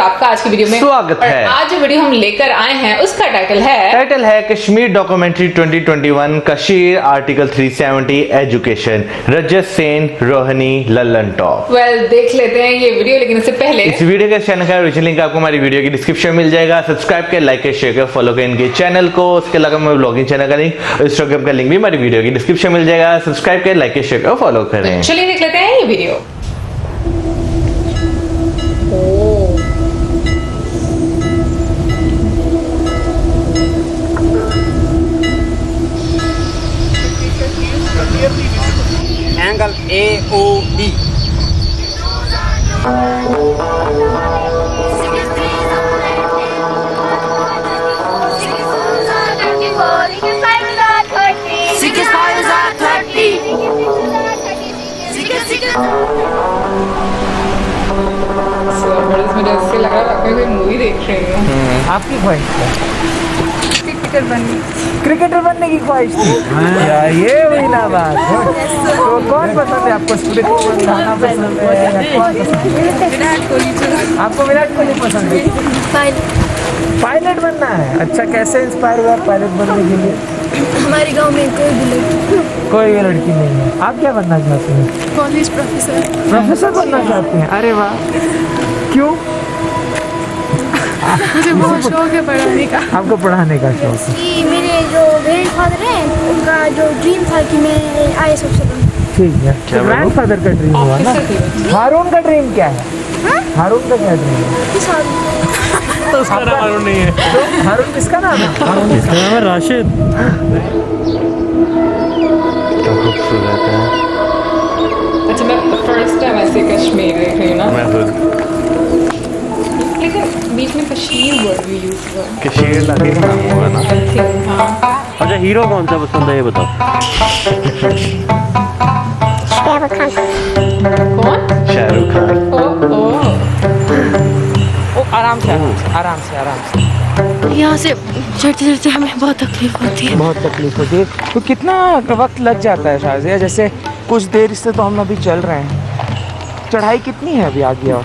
आपका आज की वीडियो में स्वागत है। आज जो वीडियो हम लेकर आए हैं उसका टाइटल है Kashmir documentary 2021 Kashir article 370 education Rajat Sen Rohini Lallan top. Well देख लेते हैं ये वीडियो, लेकिन इससे पहले इस वीडियो के चैनल का ओरिजिनल लिंक आपको हमारी वीडियो की डिस्क्रिप्शन में मिल जाएगा। सब्सक्राइब कर, लाइक कर, शेयर कर, फॉलो कर इनके चैनल को। उसके अलावा मैं ब्लॉगिंग चैनल का लिंक, इंस्टाग्राम का लिंक भी हमारी वीडियो की डिस्क्रिप्शन में मिल जाएगा। सब्सक्राइब कर, लाइक कर, शेयर कर, फॉलो करें। चलिए देख लेते हैं ये वीडियो। Angle AOD। मुझे ऐसे लग रहा है कोई मूवी देख रही हूँ। आपकी ख्वाहिश क्रिकेटर बनने की ख्वाहिश थी। यार ये हुई ना बात। तो कौन पसंद है आपको? स्पिरिट गाना पसंद है या कौन पसंद है? विराट कोहली। आपको विराट कोहली पसंद है? पायलट बनना है। अच्छा, कैसे इंस्पायर हुआ पायलट बनने के लिए? हमारे गांव में कोई लड़की नहीं है। आप क्या बनना चाहते हैं? कॉलेज प्रोफेसर बनना चाहते हैं? अरे वाह, क्यों? मुझे बहुत शौक है पढ़ाने का। आपको पढ़ाने का शौक है? कि मेरे जो ग्रैंडफादर हैं उनका जो ड्रीम था कि मैं IAS अफसर बनूं। ठीक है, तो ग्रैंडफादर का ड्रीम हुआ ना। हारून का ड्रीम क्या है? हारून का क्या ड्रीम है? किस हारून? तो उसका नाम हारून नहीं है। तो हारून किसका नाम है? इसका नाम है राशिद। तो खूबसूरत है। अच्छा, मैं फर्स्ट टाइम ऐसे कश्मीर देख रही हूँ ना, मैं खुद लेकिन बीच में कश्मीर वर्ड भी यूज हुआ है। कशीर लाके नाम होगा ना। हाँ। अच्छा, हीरो कौन सा पसंद है ये बताओ। कौन? शाहरुख खान। ओ आराम से आराम से। यहाँ से चढ़ते चढ़ते हमें बहुत तकलीफ होती है। बहुत तकलीफ होती है। तो कितना वक्त लग जाता है शायद? जैसे कुछ देर से तो हम अभी चल रहे हैं। चढ़ाई कितनी है अभी आगे? और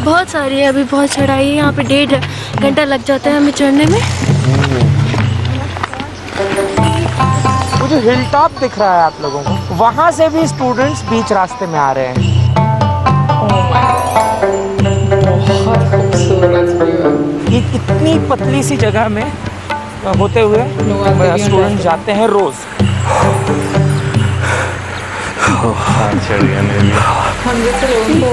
बहुत सारी है, अभी बहुत चढ़ाई है। यहाँ पे 1.5 घंटा लग जाता है हमें चढ़ने में। वो जो हिल टॉप दिख रहा है आप लोगों को, वहाँ से भी स्टूडेंट्स बीच रास्ते में आ रहे हैं। बहुत खूबसूरत व्यू है। इतनी पतली सी जगह में होते हुए स्टूडेंट जाते हैं रोज। हम जैसे लोगों को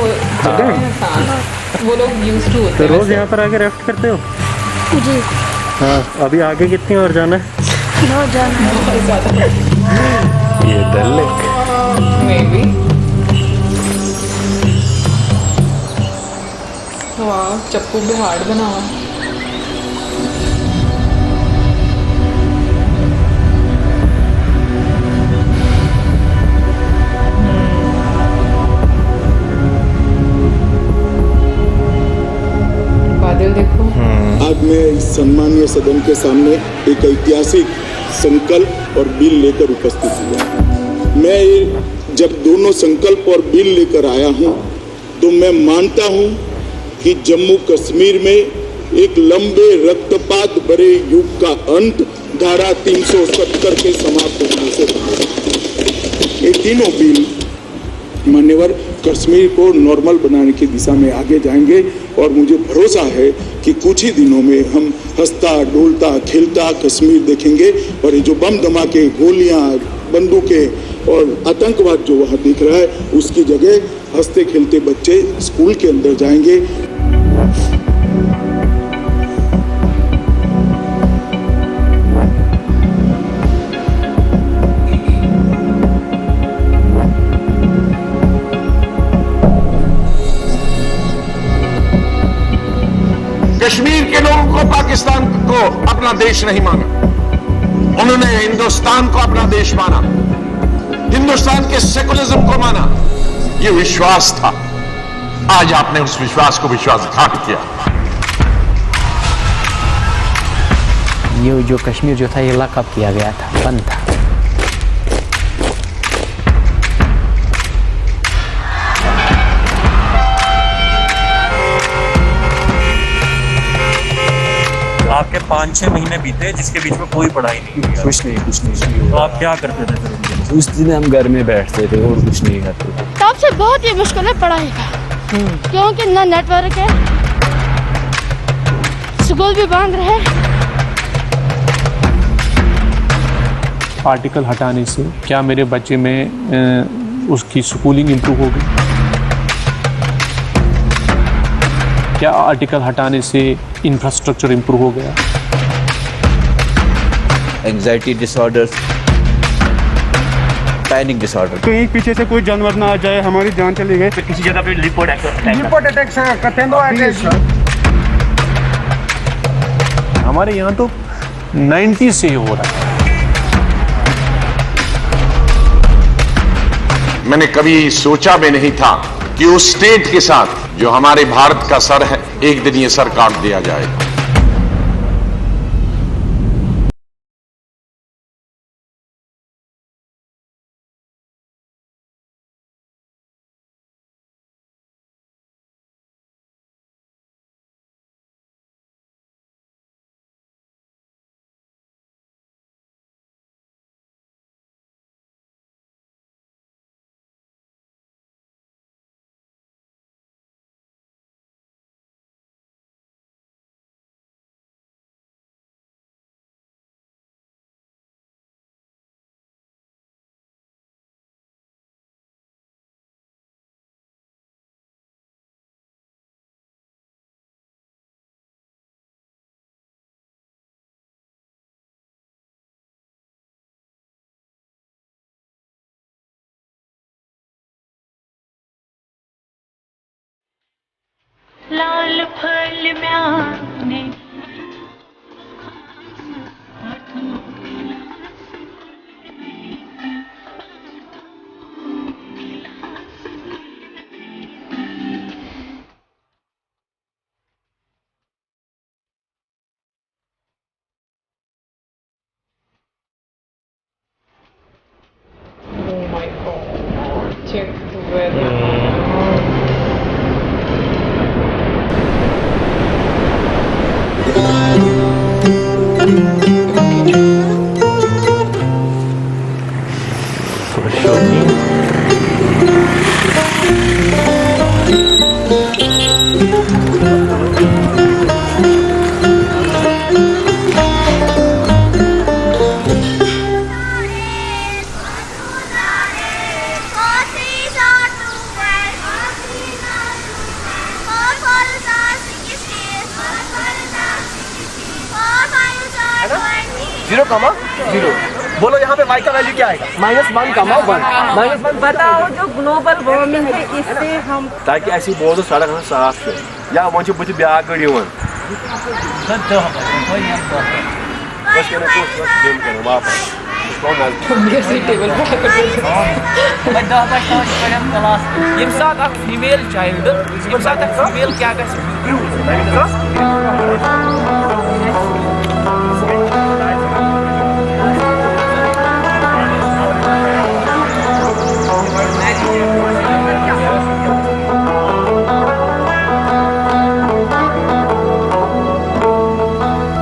वो लोग यूज्ड टू होते तो हैं रोज वैसे। यहाँ पर आके रेस्ट करते हो? जी हाँ, अभी आगे कितनी और जाना है? बहुत जाना है। बहुत ज़्यादा ये डल लेक। May be. वाह, चप्पू भी हार्ड बना हुआ है। बादल देखो। आज मैं इस सम्मानीय सदन के सामने एक ऐतिहासिक संकल्प और बिल लेकर उपस्थित हुआ। मैं जब दोनों संकल्प और बिल लेकर आया हूं, तो मैं मानता हूं कि जम्मू कश्मीर में एक लंबे रक्तपात भरे युग का अंत धारा 370 के समाप्त होने से पहले। ये तीनों बिल मान्यवर कश्मीर को नॉर्मल बनाने की दिशा में आगे जाएंगे और मुझे भरोसा है कि कुछ ही दिनों में हम हंसता डोलता खेलता कश्मीर देखेंगे। और ये जो बम धमाके, गोलियां, बंदूकें और आतंकवाद जो वहाँ दिख रहा है, उसकी जगह हंसते खेलते बच्चे स्कूल के अंदर जाएंगे। कश्मीर के लोगों को पाकिस्तान को अपना देश नहीं माना, उन्होंने हिंदुस्तान को अपना देश माना, हिंदुस्तान के सेकुलरिज्म को माना। ये विश्वास था। आज आपने उस विश्वास को विश्वासघात किया। ये जो कश्मीर जो था ये लकअप किया गया था, बंद था। 5-6 महीने बीते जिसके बीच में कोई पढ़ाई नहीं हुई। कुछ नहीं तो आप क्या करते थे फिर उनके लिए? उस दिन हम घर में बैठते थे और कुछ नहीं करते थे। तब से बहुत ही मुश्किल है पढ़ाई का, क्योंकि ना नेटवर्क है, स्कूल भी बंद रहे। आर्टिकल हटाने से क्या मेरे बच्चे में उसकी स्कूलिंग इम्प्रूव हो गई? क्या आर्टिकल हटाने से इंफ्रास्ट्रक्चर इम्प्रूव हो गया? Anxiety disorders, panic disorder. कहीं पीछे से कोई जानवर ना आ जाए, हमारी जान चली गई। किसी जगह पे लिपोर्ट अटैक करते हैं। हमारे यहाँ तो 90 से ही हो रहा है। मैंने कभी सोचा भी नहीं था कि उस स्टेट के साथ जो हमारे भारत का सर है, एक दिन ये सर काट दिया जाएगा। लाल फल म्याने Oh my god, check the weather. Zero comma zero. बोलो यहाँ पे y का वैल्यू क्या आएगा? -1 कमा 1 -1 बताओ जो ग्लोबल वार्मिंग है इससे हम ताकि ऐसी बोल दो सड़क हम साफ है या वो जो बुझ ब्याह गड़ी वन फीमेल चाइल्ड फीमेल क्या कर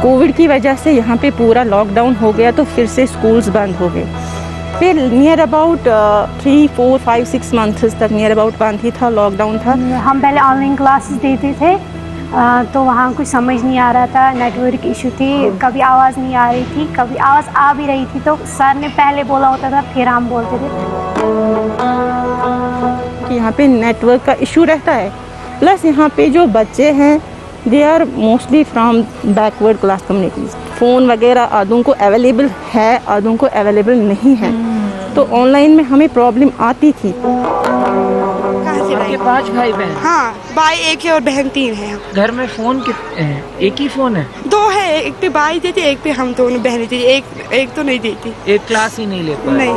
कोविड की वजह से यहाँ पे पूरा लॉकडाउन हो गया, तो फिर से स्कूल्स बंद हो गए। फिर नियर अबाउट 3, 4, 5, 6 मंथ्स तक नियर अबाउट बंद ही था, लॉकडाउन था। हम पहले ऑनलाइन क्लासेस देते थे, तो वहाँ कुछ समझ नहीं आ रहा था, नेटवर्क इशू थी, कभी आवाज़ नहीं आ रही थी, कभी आवाज़ आ भी रही थी तो सर ने पहले बोला होता था फिर हम बोलते थे। कि यहाँ पे नेटवर्क का इशू रहता है, प्लस यहाँ पे जो बच्चे हैं they are mostly from backward class communities. Phone वगैरह आधों को अवेलेबल है, आधों को अवेलेबल नहीं है, तो ऑनलाइन में हमें प्रॉब्लम आती थी। आपके 5 भाई बहन? हाँ, भाई 1 है और बहन 3 है। घर में फ़ोन कितने हैं? एक ही फ़ोन है? 2 है, एक पे भाई देते, एक पे हम दोनों बहनें देती, एक तो नहीं देती। एक क्लास ही नहीं लेता? नहीं।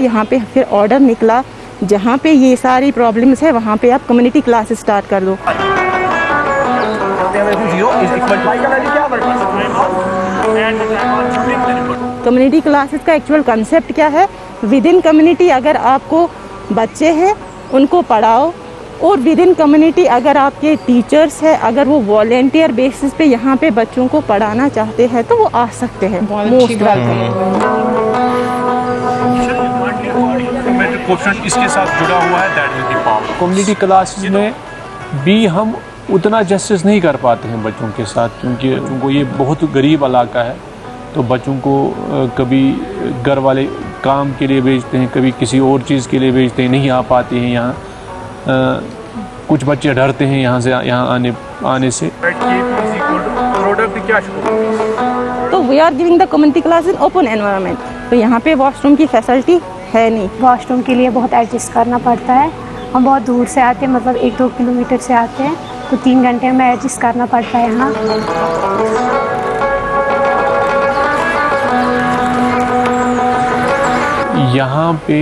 यहाँ पे फिर ऑर्डर निकला, जहाँ पे ये सारी प्रॉब्लम्स है वहाँ पे आप कम्युनिटी क्लासेस स्टार्ट कर दो। कम्युनिटी क्लासेस का एक्चुअल कंसेप्ट क्या है? विद इन कम्युनिटी अगर आपको बच्चे हैं उनको पढ़ाओ, और विद इन कम्युनिटी अगर आपके टीचर्स हैं, अगर वो वॉलेंटियर बेसिस पे यहाँ पे बच्चों को पढ़ाना चाहते हैं तो वो आ सकते हैं। Most welcome. क्वेश्चन इसके साथ जुड़ा हुआ है, that will be power. Community classes में भी हम उतना जस्टिस नहीं कर पाते हैं बच्चों के साथ, क्योंकि उनको ये बहुत गरीब इलाका है, तो बच्चों को कभी घर वाले काम के लिए भेजते हैं, कभी किसी और चीज़ के लिए भेजते हैं, नहीं आ पाते हैं यहाँ। कुछ बच्चे डरते हैं यहाँ से, यहाँ आने से। तो we are giving the community class in open environment, तो यहाँ पे वॉशरूम की फैसिलिटी है नहीं। वॉशरूम के लिए बहुत एडजस्ट करना पड़ता है। हम बहुत दूर से आते हैं, मतलब 1-2 किलोमीटर से आते हैं, तो 3 घंटे में एडजस्ट करना पड़ता है यहाँ। यहाँ पे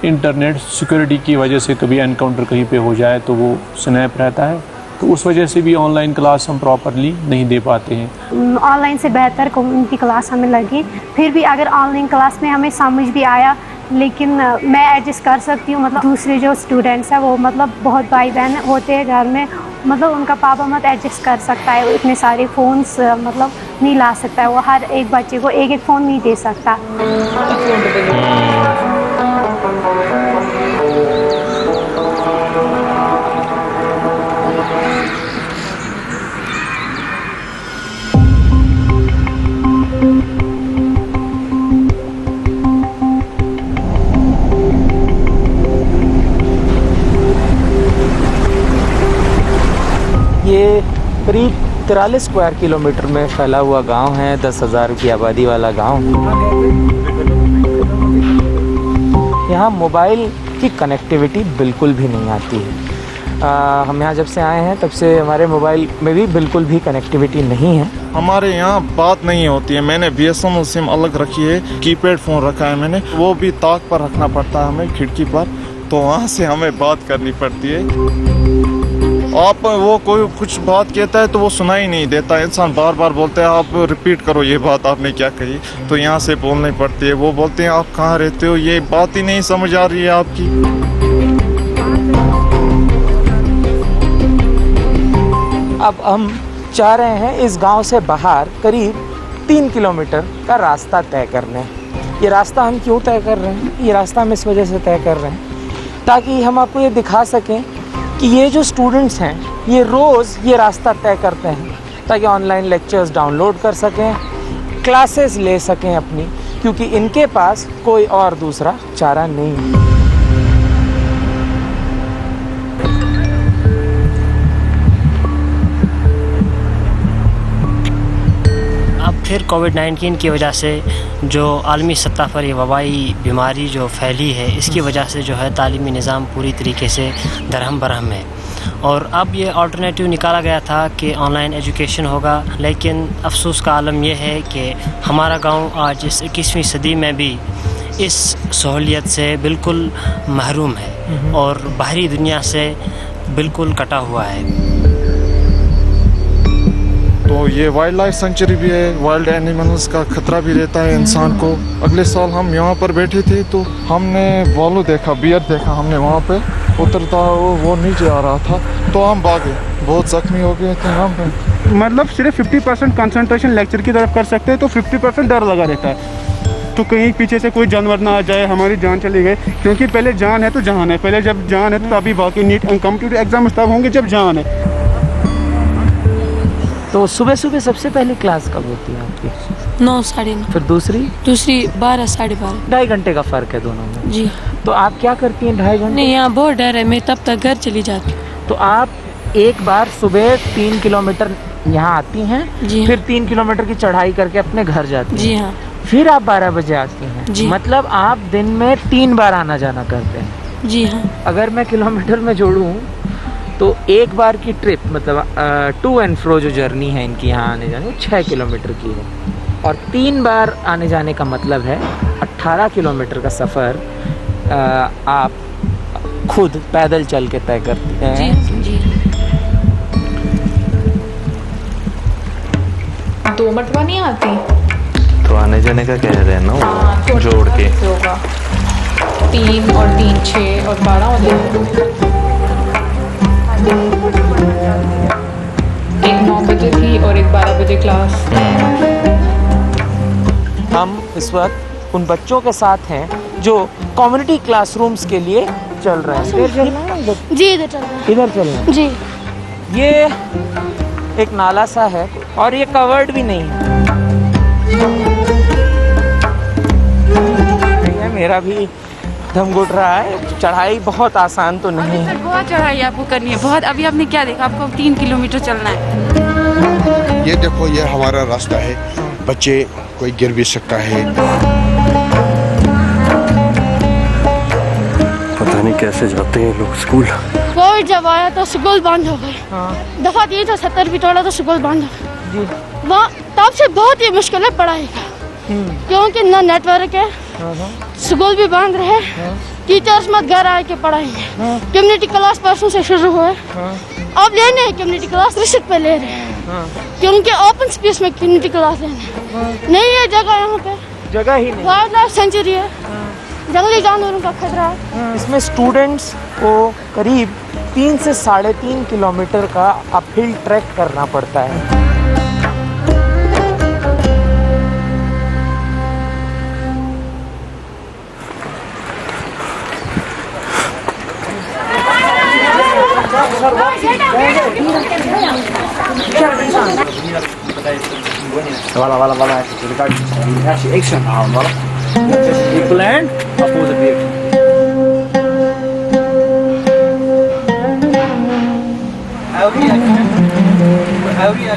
इंटरनेट सिक्योरिटी की वजह से कभी एनकाउंटर कहीं पे हो जाए तो वो स्नैप रहता है, तो उस वजह से भी ऑनलाइन क्लास हम प्रॉपरली नहीं दे पाते हैं। ऑनलाइन से बेहतर कम्युनिटी क्लास हमें लगी। फिर भी अगर ऑनलाइन क्लास में हमें समझ भी आया, लेकिन मैं एडजस्ट कर सकती हूँ। मतलब दूसरे जो स्टूडेंट्स हैं वो मतलब बहुत भाई बहन होते हैं घर में, मतलब उनका पापा मत एडजस्ट कर सकता है, इतने सारे फ़ोन्स मतलब नहीं ला सकता है, वो हर एक बच्चे को एक फ़ोन नहीं दे सकता। ये करीब 43 स्क्वायर किलोमीटर में फैला हुआ गांव है, 10,000 की आबादी वाला गांव। यहाँ मोबाइल की कनेक्टिविटी बिल्कुल भी नहीं आती है। हम यहाँ जब से आए हैं तब से हमारे मोबाइल में भी बिल्कुल भी कनेक्टिविटी नहीं है। हमारे यहाँ बात नहीं होती है। मैंने BSNL सिम अलग रखी है, कीपैड फ़ोन रखा है मैंने, वो भी ताक पर रखना पड़ता है हमें, खिड़की पर, तो वहाँ से हमें बात करनी पड़ती है। आप वो कोई कुछ बात कहता है तो वो सुनाई नहीं देता, इंसान बार बार बोलते हैं आप रिपीट करो ये बात आपने क्या कही, तो यहाँ से बोलनी पड़ती है। वो बोलते हैं आप कहाँ रहते हो, ये बात ही नहीं समझ आ रही है आपकी। अब हम जा रहे हैं इस गांव से बाहर करीब 3 किलोमीटर का रास्ता तय करने। ये रास्ता हम क्यों तय कर रहे हैं? ये रास्ता हम इस वजह से तय कर रहे हैं ताकि हम आपको ये दिखा सकें कि ये जो स्टूडेंट्स हैं ये रोज़ ये रास्ता तय करते हैं ताकि ऑनलाइन लेक्चर्स डाउनलोड कर सकें, क्लासेस ले सकें अपनी, क्योंकि इनके पास कोई और दूसरा चारा नहीं है। अब फिर कोविड-19 की वजह से जो आलमी सतह पर ये वबाई बीमारी जो फैली है, इसकी वजह से जो है तालीमी निज़ाम पूरी तरीके से दरहम बरहम है। और अब ये अल्टरनेटिव निकाला गया था कि ऑनलाइन एजुकेशन होगा, लेकिन अफसोस का आलम यह है कि हमारा गांव आज इस 21वीं सदी में भी इस सहूलियत से बिल्कुल महरूम है और बाहरी दुनिया से बिल्कुल कटा हुआ है। तो ये वाइल्ड लाइफ सेंचुरी भी है, वाइल्ड एनिमल्स का खतरा भी रहता है इंसान को। अगले साल हम यहाँ पर बैठे थे तो हमने वॉलो देखा, बियर देखा हमने, वहाँ पे उतरता वो नीचे आ रहा था तो हम भागे, बहुत जख्मी हो गए थे हम पे। मतलब सिर्फ 50% कंसंट्रेशन लेक्चर की तरफ कर सकते हैं, तो 50% डर लगा रहता है, तो कहीं पीछे से कोई जानवर ना आ जाए, हमारी जान चली गई। क्योंकि पहले जान है तो जहान है, पहले जब जान है तो अभी बाकी नीट कम्प्यूटर एग्जाम तब होंगे जब जान है। तो सुबह सुबह सबसे पहली क्लास कब होती है आपकी? 9 साढ़े 9। फिर दूसरी 12 साढ़े 12। 2.5 घंटे का फ़र्क है दोनों में। जी। तो आप क्या करती हैं 2.5 घंटे? नहीं, यहाँ बहुत डर है, मैं तब तक घर चली जाती हूँ। तो आप एक बार सुबह 3 किलोमीटर यहाँ आती हैं, जी, फिर 3 किलोमीटर की चढ़ाई करके अपने घर जाती हैं। जी हाँ। फिर आप 12 बजे आती हैं। जी। मतलब आप दिन में 3 बार आना जाना करते हैं। जी हाँ। अगर मैं किलोमीटर में जोड़ूँ तो एक बार की ट्रिप मतलब टू एंड फ्रो जो जर्नी है इनकी यहाँ आने जाने 6 किलोमीटर की है, और 3 बार आने जाने का मतलब है 18 किलोमीटर का सफ़र आप खुद पैदल चल के तय करते हैं। जी जी। 2 मरतबा नहीं आती तो आने जाने का कह रहे हैं ना वो जोड़ के होगा 3 और 3 6 और 12 हो जाएगा। एक 9 बजे थी और एक 12 बजे क्लास। हम इस वक्त उन बच्चों के साथ हैं जो कम्युनिटी क्लासरूम्स के लिए चल रहे हैं। इधर चलना है? जी इधर चल रहा है। इधर चलना है? जी। ये एक नाला सा है और ये कवर्ड भी नहीं है। मेरा भी दम घुट रहा है। चढ़ाई बहुत आसान तो नहीं है। बहुत चढ़ाई आपको करनी है, बहुत। अभी आपने क्या देखा, आपको 3 किलोमीटर चलना है। ये देखो, ये हमारा रास्ता है। बच्चे कोई गिर भी सकता है। पता नहीं कैसे जाते हैं लोग स्कूल। कोविड जब आया तो स्कूल बंद हो गए। दफा 370 भी तोड़ा तो स्कूल बंद हो गए। वहाँ तब से बहुत ही मुश्किल है पढ़ाई का, क्योंकि ना नेटवर्क है, स्कूल भी बंद रहे, टीचर्स मत घर आए के पढ़ाएंगे। कम्युनिटी क्लास परसों से शुरू हुए, अब लेने हैं कम्युनिटी क्लास, रिसिप्ट पे ले रहे हैं, क्योंकि ओपन स्पेस में कम्युनिटी क्लास लेने नहीं है जगह। यहाँ पे जगह ही नहीं। वाइल्ड लाइफ सेंचुरी है, जंगली जानवरों का खतरा है। इसमें स्टूडेंट्स को करीब 3 से 3.5 किलोमीटर का अपहिल ट्रैक करना पड़ता है।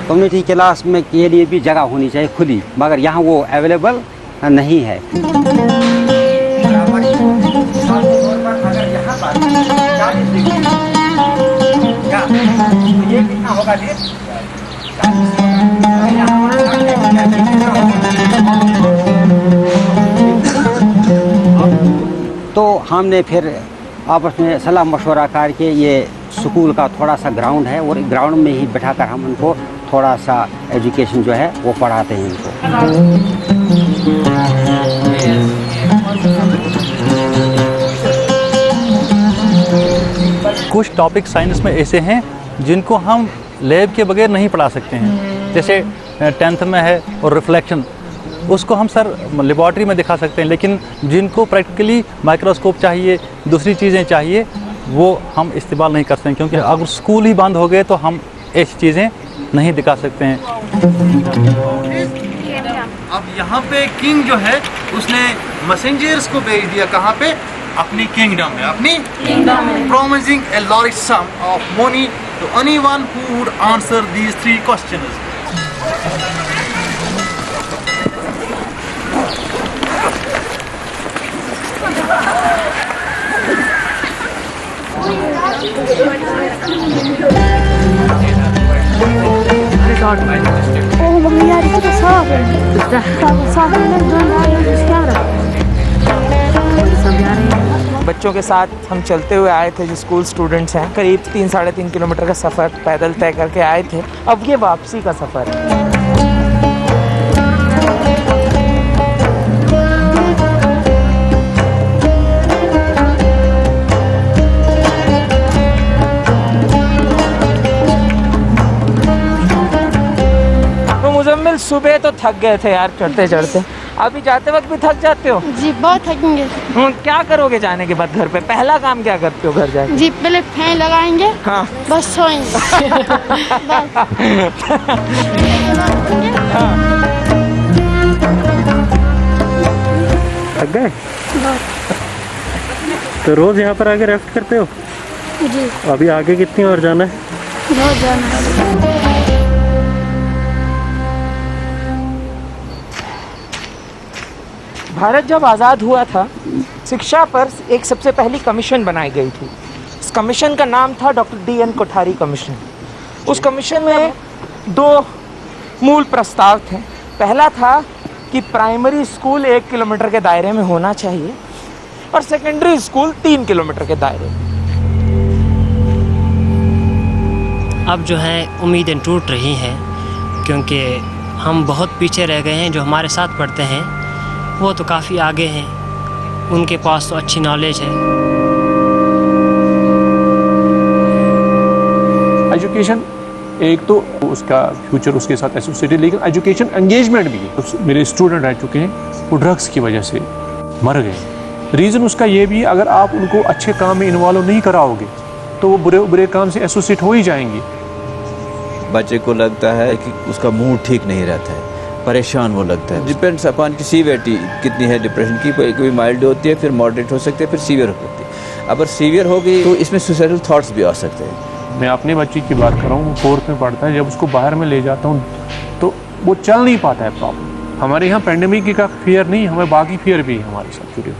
कम्युनिटी क्लास में के लिए भी जगह होनी चाहिए खुली, मगर यहाँ वो अवेलेबल नहीं है। तो हमने फिर आपस में सलाह मशवरा करके ये स्कूल का थोड़ा सा ग्राउंड है और ग्राउंड में ही बैठाकर हम उनको थोड़ा सा एजुकेशन जो है वो पढ़ाते हैं इनको। कुछ टॉपिक साइंस में ऐसे हैं जिनको हम लैब के बगैर नहीं पढ़ा सकते हैं। जैसे 10th में है और रिफ्लेक्शन, उसको हम सर लेबॉर्ट्री में दिखा सकते हैं, लेकिन जिनको प्रैक्टिकली माइक्रोस्कोप चाहिए, दूसरी चीज़ें चाहिए, वो हम इस्तेमाल नहीं कर सकते, क्योंकि अगर स्कूल ही बंद हो गए तो हम ऐसी चीज़ें नहीं दिखा सकते हैं। अब यहाँ पे किंग जो है उसने मैसेंजर्स को भेज दिया, कहाँ पे? अपनी किंगडम में, अपनी promising a large sum of money to anyone who would answer these 3 questions. Oh mummy यार ये तो साफ है। साफ बच्चों के साथ हम चलते हुए आए थे, जो स्कूल स्टूडेंट्स हैं, करीब 3-3.5 किलोमीटर का सफ़र पैदल तय करके आए थे। अब ये वापसी का सफ़र है। मुजम्मिल सुबह तो थक गए थे यार चढ़ते चढ़ते, अभी जाते वक्त भी थक जाते हो? जी बहुत थकेंगे। क्या करोगे जाने के बाद घर पे? पहला काम क्या करते हो घर जाके? जी पहले फैन लगाएंगे, हाँ बस सोएंगे। थक गए? तो रोज यहाँ पर आके रेस्ट करते हो? जी। अभी आगे कितनी और जाना है? बहुत जाना है। भारत जब आज़ाद हुआ था, शिक्षा पर एक सबसे पहली कमीशन बनाई गई थी। इस कमीशन का नाम था डॉक्टर D.N. कोठारी कमीशन। उस कमीशन में 2 मूल प्रस्ताव थे। पहला था कि प्राइमरी स्कूल 1 किलोमीटर के दायरे में होना चाहिए और सेकेंडरी स्कूल 3 किलोमीटर के दायरे में। अब जो है उम्मीदें टूट रही हैं, क्योंकि हम बहुत पीछे रह गए हैं। जो हमारे साथ पढ़ते हैं वो तो काफ़ी आगे हैं, उनके पास तो अच्छी नॉलेज है। एजुकेशन एक तो उसका फ्यूचर उसके साथ एसोसिएटेड, लेकिन एजुकेशन एंगेजमेंट भी है। तो मेरे स्टूडेंट रह चुके हैं वो ड्रग्स की वजह से मर गए। रीज़न उसका ये भी, अगर आप उनको अच्छे काम में इन्वॉल्व नहीं कराओगे तो वो बुरे बुरे काम से एसोसिएट हो ही जाएंगे। बच्चे को लगता है कि उसका मूड ठीक नहीं रहता है, परेशान वो लगता है। डिपेंड्स अपॉन की सीवियरिटी कितनी है डिप्रेशन की। कोई माइल्ड होती है, फिर मॉडरेट हो सकती है, फिर सीवियर होती है। अगर सीवियर होगी तो इसमें सुसाइडल थॉट्स भी आ सकते हैं। मैं अपने बच्चे की बात कर रहा हूँ, 4th में पढ़ता है। जब उसको बाहर में ले जाता हूँ तो वो चल नहीं पाता है प्रॉपर। हमारे यहाँ पेंडेमिक का फियर नहीं, हमें बाकी फियर भी है हमारे साथ जुड़े।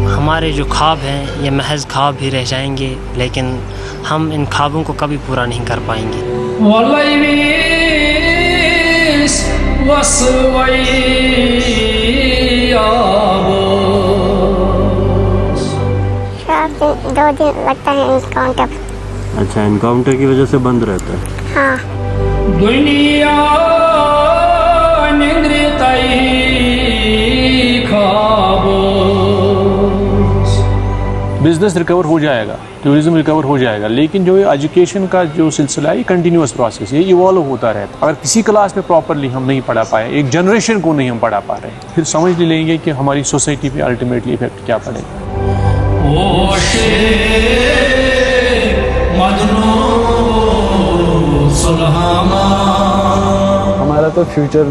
हमारे जो ख्वाब हैं ये महज ख्वाब ही रह जाएंगे, लेकिन हम इन ख्वाबों को कभी पूरा नहीं कर पाएंगे। दो दिन लगता है इनकाउंटर। अच्छा, इनकाउंटर की वजह से बंद रहता है। हाँ। बिजनेस रिकवर हो जाएगा, टूरिज्म रिकवर हो जाएगा, लेकिन जो एजुकेशन का जो सिलसिला है ये कंटिन्यूअस प्रोसेस है, ये इवॉल्व होता रहता है। अगर किसी क्लास में प्रॉपरली हम नहीं पढ़ा पाए, एक जनरेशन को नहीं हम पढ़ा पा रहे, फिर समझ लेंगे कि हमारी सोसाइटी पे अल्टीमेटली इफेक्ट क्या पड़ेगा। हमारा तो फ्यूचर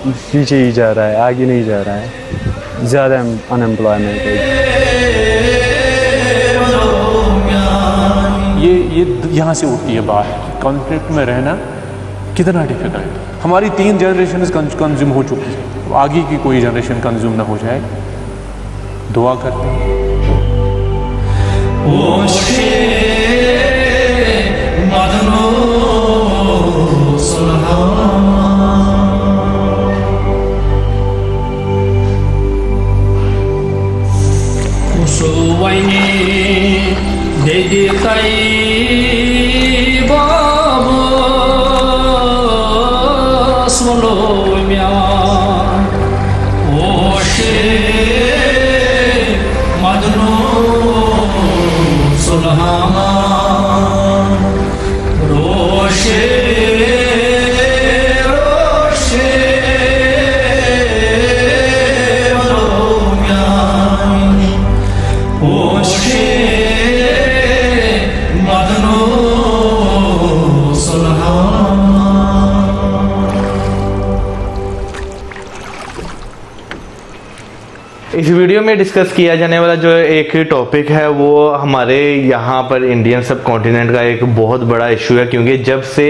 पीछे ही जा रहा है, आगे नहीं जा रहा है। ज़्यादा अनएम्प्लॉयमेंट है। ये यहाँ से उठती है बात, कॉन्फ्लिक्ट में रहना कितना डिफिकल्ट है। हमारी 3 जनरेशन कंज्यूम हो चुकी है, आगे की कोई जनरेशन कंज्यूम ना हो जाए, दुआ करते हैं। इस वीडियो में डिस्कस किया जाने वाला जो एक टॉपिक है वो हमारे यहाँ पर इंडियन सब कॉन्टिनेंट का एक बहुत बड़ा इशू है, क्योंकि जब से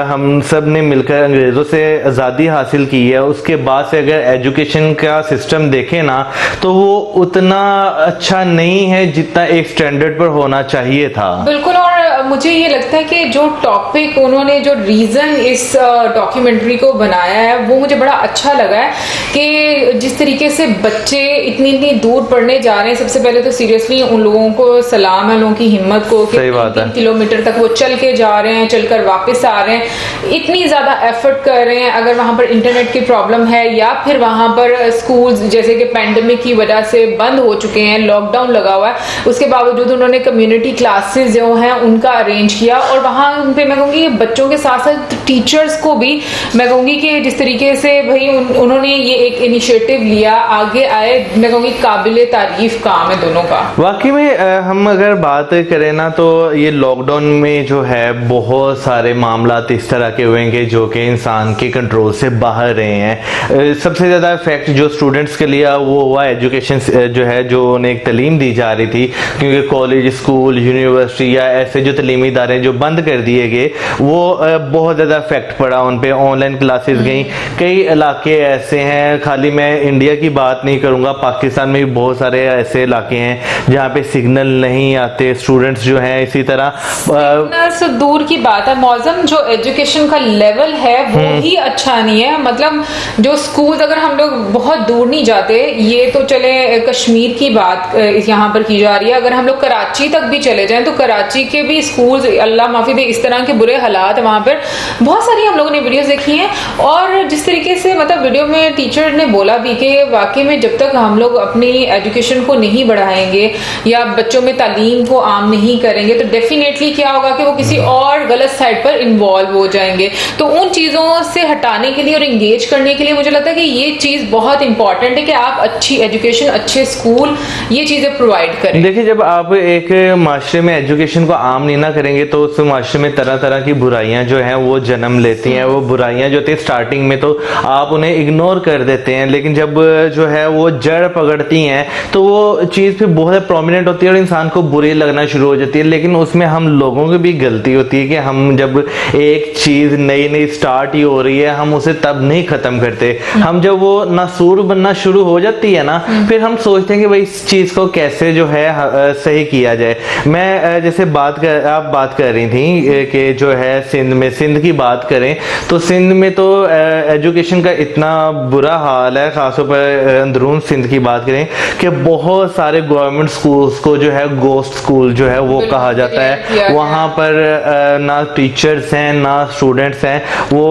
हम सब ने मिलकर अंग्रेज़ों से आज़ादी हासिल की है उसके बाद से अगर एजुकेशन का सिस्टम देखें ना तो वो उतना अच्छा नहीं है जितना एक स्टैंडर्ड पर होना चाहिए था। बिल्कुल। और मुझे ये लगता है कि जो टॉपिक उन्होंने जो रीज़न इस डॉक्यूमेंट्री को बनाया है वो मुझे बड़ा अच्छा लगा है कि जिस तरीके से बच्चे इतनी दूर पढ़ने जा रहे हैं। सबसे पहले तो सीरियसली उन लोगों को सलाम है, लोगों की हिम्मत को कि 3 किलोमीटर तक वो चल के जा रहे हैं, चलकर वापस आ रहे हैं, इतनी ज़्यादा एफर्ट कर रहे हैं। अगर वहाँ पर इंटरनेट की प्रॉब्लम है या फिर वहाँ पर स्कूल्स जैसे कि पैंडेमिक की वजह से बंद हो चुके हैं, लॉकडाउन लगा हुआ है, उसके बावजूद उन्होंने कम्युनिटी क्लासेस जो हैं उनका अरेंज किया। और वहाँ पे मैं कहूँगी बच्चों के साथ साथ टीचर्स को भी मैं कहूँगी कि जिस तरीके से भाई उन्होंने ये एक इनिशिएटिव लिया, आगे आए, मैं कहूँगी काबिले तारीफ काम है दोनों का। वाकई में हम अगर बात करें ना तो ये लॉकडाउन में जो है बहुत सारे मामला इस तरह के हुए हैं जो कि इंसान के कंट्रोल से बाहर रहे हैं। सबसे ज़्यादा इफेक्ट जो स्टूडेंट्स के लिए वो हुआ एजुकेशन जो है, जो उन्हें एक तालीम दी जा रही थी, क्योंकि कॉलेज, स्कूल, यूनिवर्सिटी या ऐसे जो तलीमी इदारे जो बंद कर दिए गए, वो बहुत ज़्यादा इफेक्ट पड़ा उन पे। ऑनलाइन क्लासेस गई, कई इलाके ऐसे हैं, खाली मैं इंडिया की बात नहीं करूँगा, पाकिस्तान में भी बहुत सारे ऐसे इलाके हैं जहाँ पे सिग्नल नहीं आते, स्टूडेंट्स जो हैं इसी तरह से दूर की बात है। मौजम जो एजुकेशन का लेवल है वो ही अच्छा नहीं है। मतलब जो स्कूल, अगर हम लोग बहुत दूर नहीं जाते, ये तो चले कश्मीर की बात यहाँ पर की जा रही है, अगर हम लोग कराची तक भी चले जाएं तो कराची के भी स्कूल, अल्लाह माफी दे, इस तरह के बुरे हालात है वहाँ पर। बहुत सारी हम लोगों ने वीडियोस देखी हैं, और जिस तरीके से मतलब वीडियो में टीचर ने बोला भी कि वाकई में जब तक हम लोग अपनी एजुकेशन को नहीं बढ़ाएंगे या बच्चों में तालीम को आम नहीं करेंगे तो डेफिनेटली क्या होगा कि वो किसी और गलत साइड पर इन्वॉल्व हो जाएंगे। तो उन चीज़ों से हटाने के लिए और इंगेज करने के लिए मुझे लगता है कि ये चीज़ बहुत इंपॉर्टेंट है कि आप अच्छी एजुकेशन, अच्छे स्कूल, ये चीज़ें प्रोवाइड करें। देखिए, जब आप एक माशरे में एजुकेशन को आम नहीं ना करेंगे तो उस माशरे में तरह तरह की बुराइयां जो हैं वो जन्म लेती हैं। वो बुराइयां जो थी स्टार्टिंग में तो आप उन्हें इग्नोर कर देते हैं, लेकिन जब जो है वो जड़ पकड़ती हैं तो वो चीज़ फिर बहुत प्रोमिनेंट होती है और इंसान को बुरी लगना शुरू हो जाती है। लेकिन उसमें हम लोगों की भी गलती होती है कि हम जब एक चीज़ नई नई स्टार्ट ही हो रही है, हम उसे तब नहीं ख़त्म करते। हम जब वो नासूर बनना शुरू हो जाती है ना, फिर हम सोचते हैं कि भाई इस चीज़ को कैसे जो है सही किया जाए। मैं जैसे आप बात कर रही थी कि जो है सिंध की बात करें तो सिंध में तो एजुकेशन का इतना बुरा हाल है, खासतौर पर अंदरून सिंध की बात करें कि बहुत सारे गवर्नमेंट स्कूल्स को जो है गोस्ट स्कूल जो है वो कहा जाता है। वहाँ पर ना टीचर्स हैं ना स्टूडेंट्स हैं, वो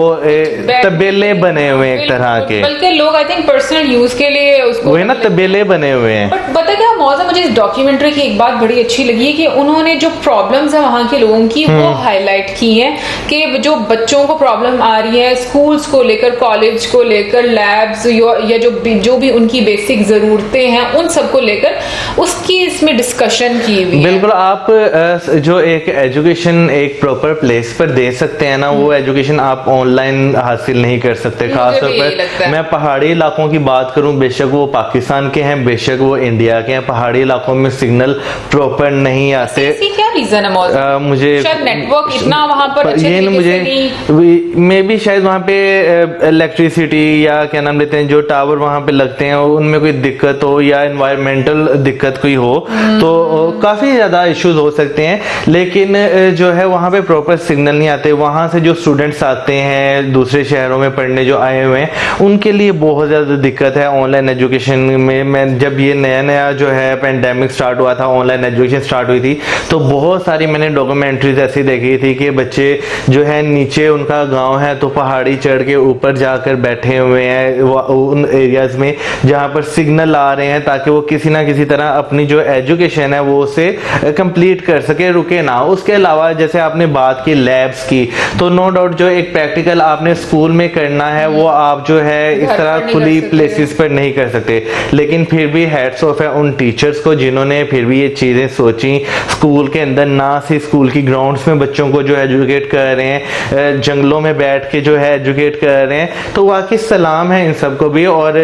तबेले बने हुए हैं एक तरह के, बल्कि लोग आई थिंक पर्सनल यूज के लिए उसको, वो है ना, तबेले बने हुए हैं। बट पता क्या मौजूद, मुझे इस डॉक्यूमेंट्री की एक बात बड़ी अच्छी लगी है कि उन्होंने जो प्रॉब्लम्स है वहाँ के लोगों की वो हाईलाइट की हैं कि जो बच्चों को प्रॉब्लम आ रही है स्कूल्स को लेकर, कॉलेज को लेकर, लैब्स या जो भी उनकी बेसिक ज़रूरतें हैं उन सबको लेकर उसकी इसमें डिस्कशन की हुई है। बिल्कुल, आप जो एक एजुकेशन एक प्रॉपर प्लेस पर दे सकते हैं ना, वो एजुकेशन आप ऑनलाइन हासिल नहीं कर सकते। खासतौर पर मैं पहाड़ी इलाकों की बात करूं, बेशक वो पाकिस्तान के हैं, बेशक वो इंडिया के हैं, पहाड़ी इलाकों में सिग्नल प्रॉपर नहीं आते। क्या रीजन है? मुझे शायद नेटवर्क इतना वहां पर अच्छे तरीके से नहीं, मे भी शायद वहाँ पे इलेक्ट्रिसिटी या क्या नाम लेते हैं जो टावर वहाँ पे लगते हैं उनमें कोई दिक्कत हो या एनवायरमेंटल दिक्कत कोई हो तो काफ़ी ज़्यादा इश्यूज हो सकते हैं। लेकिन जो है वहाँ पे प्रॉपर सिग्नल नहीं आते। वहाँ से जो स्टूडेंट्स आते हैं दूसरे शहरों में पढ़ने जो आए हुए हैं उनके लिए बहुत ज़्यादा दिक्कत है ऑनलाइन एजुकेशन में। मैं जब ये नया जो है पेंडेमिक स्टार्ट हुआ था, ऑनलाइन एजुकेशन स्टार्ट हुई थी, तो बहुत सारी मैंने डॉक्यूमेंट्रीज ऐसी देखी थी कि बच्चे जो है नीचे उनका गाँव है तो पहाड़ी चढ़ के ऊपर जाकर बैठे हुए हैं उन एरियाज में जहाँ पर सिग्नल आ रहे हैं ताकि वो किसी ना किसी तरह अपनी जो एजुकेशन है वो उसे कंप्लीट कर सके, रुके ना। उसके अलावा जैसे आपने बात की लैब्स की, तो नो डाउट जो एक प्रैक्टिकल आपने स्कूल में करना है वो आप जो है इस तरह खुली प्लेसेस पर नहीं कर सकते। लेकिन फिर भी हैट्स ऑफ है उन टीचर्स को जिन्होंने फिर भी ये चीज़ें सोची। स्कूल के अंदर ना सिर्फ स्कूल की ग्राउंड्स में बच्चों को जो है एजुकेट कर रहे हैं, जंगलों में बैठ के जो है एजुकेट कर रहे हैं, तो वाकई सलाम है इन सबको भी। और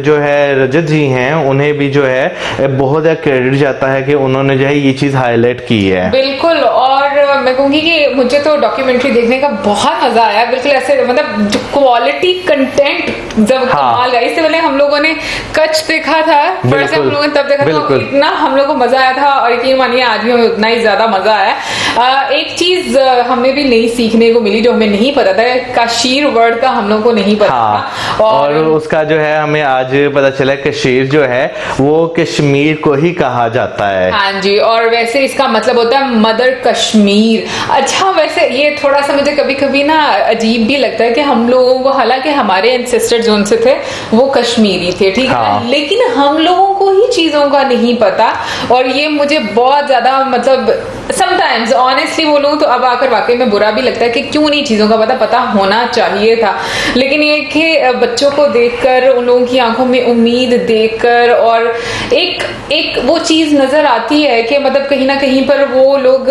जो है रजत जी हैं उन्हें भी जो है बहुत ज़्यादा क्रेडिट जाता है कि उन्होंने जो है ये चीज़ हाईलाइट की है। बिल्कुल, और मैं कहूँगी कि मुझे तो डॉक्यूमेंट्री देखने का बहुत मजा आया। बिल्कुल ऐसे मतलब जो क्वालिटी कंटेंट जब कमाल है। इससे पहले हम लोगों ने कच्छ देखा था, फर्स्ट हम लोगों ने तब देखा था, इतना हम लोग को मजा आया था और यकीन मानिए आज भी हमें उतना ही ज्यादा मजा आया। एक चीज हमें भी नई सीखने को मिली जो हमें नहीं पता था, कशीर वर्ड का हम लोग को नहीं पता था और उसका जो है हमें आज पता चला कशीर जो है वो कश्मीर को ही कहा जाता है। हाँ जी, और वैसे इसका मतलब होता है मदर कश्मीर। अच्छा, वैसे ये थोड़ा सा मुझे कभी कभी ना अजीब भी लगता है कि हम लोगों को, हालांकि हमारे एंसेस्टर जो उनसे थे वो कश्मीरी थे, ठीक है, लेकिन हम लोगों को ही चीजों का नहीं पता। और ये मुझे बहुत ज्यादा मतलब समटाइम्स ऑनेस्टली बोलूं तो अब आकर वाकई में बुरा भी लगता है कि क्यों नहीं चीजों का पता होना चाहिए था। लेकिन ये कि बच्चों को देखकर, उन लोगों की आंखों में उम्मीद देखकर और एक वो चीज नजर आती है कि मतलब कहीं ना कहीं पर वो लोग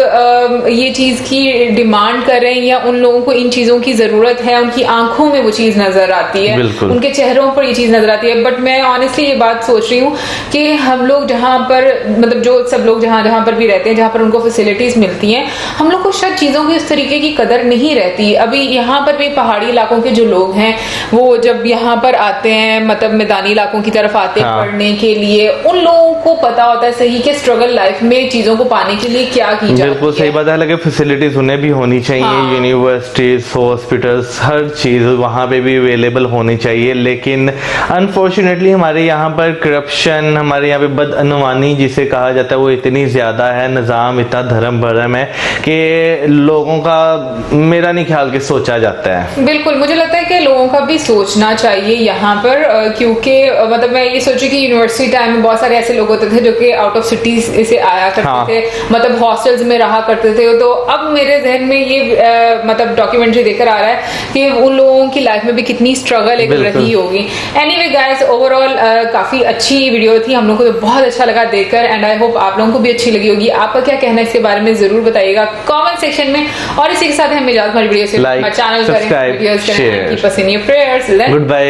ये चीज की डिमांड कर रहे हैं या उन लोगों को इन चीजों की जरूरत है, उनकी आंखों में वो चीज नजर आती है, उनके चेहरों पर ये चीज नजर आती है। बट मैं ऑनेस्टली ये बात सोच रही हूँ कि हम लोग जहाँ पर मतलब जो सब लोग जहाँ पर भी रहते हैं, जहाँ पर उनको फैसिलिटी फैसिलिटीज मिलती हैं, हम लोग को शायद चीज़ों की उस तरीके की कदर नहीं रहती। अभी यहाँ पर भी पहाड़ी इलाकों के जो लोग हैं वो जब यहाँ पर आते हैं, मतलब मैदानी इलाकों की तरफ आते हैं पढ़ने के लिए, उन लोगों को पता होता है सही कि स्ट्रगल लाइफ में चीज़ों को पाने के लिए क्या की जाती है। बिल्कुल सही बात है, हालांकि फैसिलिटीज उन्हें भी होनी चाहिए, यूनिवर्सिटीज, हॉस्पिटल्स, हर चीज़ वहाँ पे भी अवेलेबल होनी चाहिए। लेकिन अनफॉर्चुनेटली हमारे यहाँ पर करप्शन, हमारे यहाँ पे बदअनवानी जिसे कहा जाता है वो इतनी ज़्यादा है, निज़ाम इतना धर्म भरम है कि लोगों का मेरा नहीं ख्याल कि सोचा जाता है। बिल्कुल, मुझे लगता है कि लोगों का भी सोचना चाहिए यहाँ पर, क्योंकि मतलब मैं ये सोचू कि यूनिवर्सिटी टाइम में बहुत सारे ऐसे लोग होते थे जो कि आउट ऑफ सिटीज से आया करते थे, मतलब हॉस्टल्स में रहा करते थे। तो अब मेरे जहन में ये मतलब डॉक्यूमेंट्री देखकर आ रहा है कि उन लोगों की लाइफ में भी कितनी स्ट्रगल एक रही होगी। एनीवे गाइस, ओवरऑल काफी अच्छी वीडियो थी, हम लोग को तो बहुत अच्छा लगा देखकर, एंड आई होप आप लोगों को भी अच्छी लगी होगी। आपका क्या कहना है इसके बारे में जरूर बताइएगा कमेंट सेक्शन में, और इसी के साथ हमें इजाजत, हमारी वीडियो से चैनल करें, वीडियोस करें, keep us in your prayers, good bye.